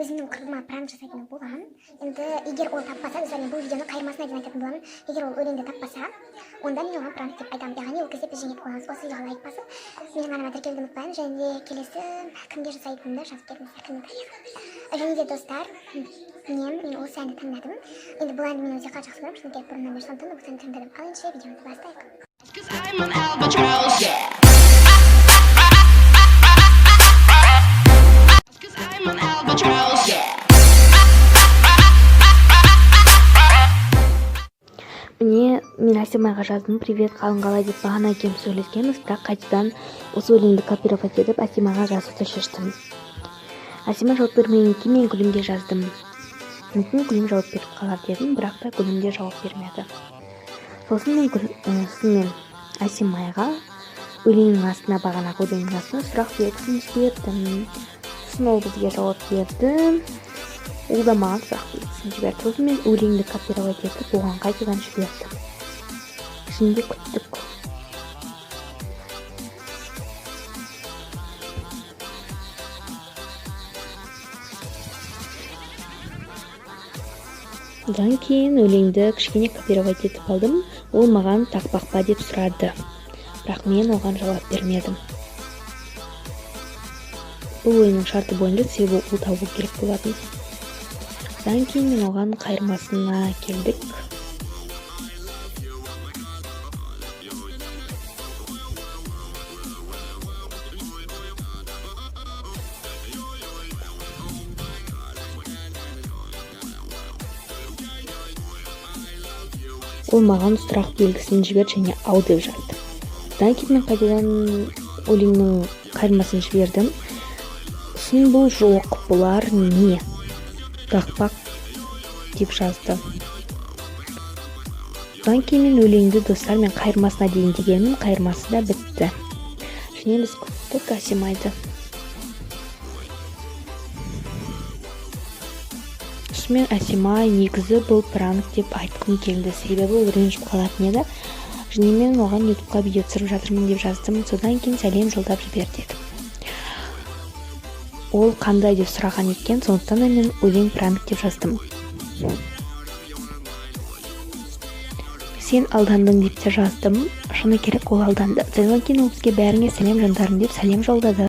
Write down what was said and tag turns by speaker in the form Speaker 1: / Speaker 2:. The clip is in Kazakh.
Speaker 1: өзімнің құрбыма пранк жасайтын боламын. Енді егер ол таппаса, мен бұл видеоны қайырмасына дейін айтатын боламын. Егер ол өлеңді таппаса, онда мен оған пранк деп айтамын. Яғни ол кезде біз жеңіп қоямыз. Осы видеоға лайк басып, менің арнама тіркелуді ұмытпайын, және келесі кімге жасайтынымды жазып беріңіздер комментарияға. Және де достар, мен осы әнді тыңдадым. Енді бұл әнді мен өте қатты жақсы көремін, шыны керек бұрыннан бері сондықтан осы әнді тыңдадым. Ал ендеше видеоны бастайық.
Speaker 2: Міне, мен Асимаға жаздым, привет, қалың қалай деп бағана екеуміз сөйлескенбіз, бірақ қайтадан осы өлеңді копировать етіп Асимаға жазуды шештім. Асима жауап бермеген кейін мен Гүлімге жаздым. Мүмкін Гүлім жауап беріп қалар дедім, бірақ та Гүлім де жауап бермеді. Сосын мен Асимаға өлеңнің астына, бағанағы өлеңнің астына сұрақ белгісін жібердім. Сосын ол бізге жауап берді. Ол да маған сұрақ белгісін жіберді. Сосын мен өлеңді копировать етіп оған қайтадан жібердім. Ішінде күттік. Одан кейін өлеңді кішкене копировать етіп алдым. Ол маған тақпақ па деп сұрады. Бірақ мен оған жауап бермедім. Бұл ойынның шарты бойынша себебі ол табу керек болатын. Одан кейін мен оған қайырмасына келдік. Ол маған сұрақ белгісін жіберді және ау деп жазды. Одан кейін мен қайтадан өлеңнің қайырмасын жібердім. Сосын бұл жоқ, бұлар не? Тақпақ деп жазды. Одан кейін мен өлеңді достар мен қайырмасына дейін дегенмін, қайырмасы да бітті. Және біз күттік Асимайды. Мен Асима негізі бұл пранк деп айтқым келді, себебі ол ренжіп қалатын еді. Және мен оған ютубқа видео түсіріп жатырмын деп жаздым. Содан кейін сәлем жолдап жібер дедім. Ол қандай деп сұраған екен, сондықтан да мен өлең пранк деп жаздым. Сен алдандың деп те жаздым. Шыны керек ол алданды. Содан кейін ол бізге бәріңе сәлем жандарым деп сәлем жолдады.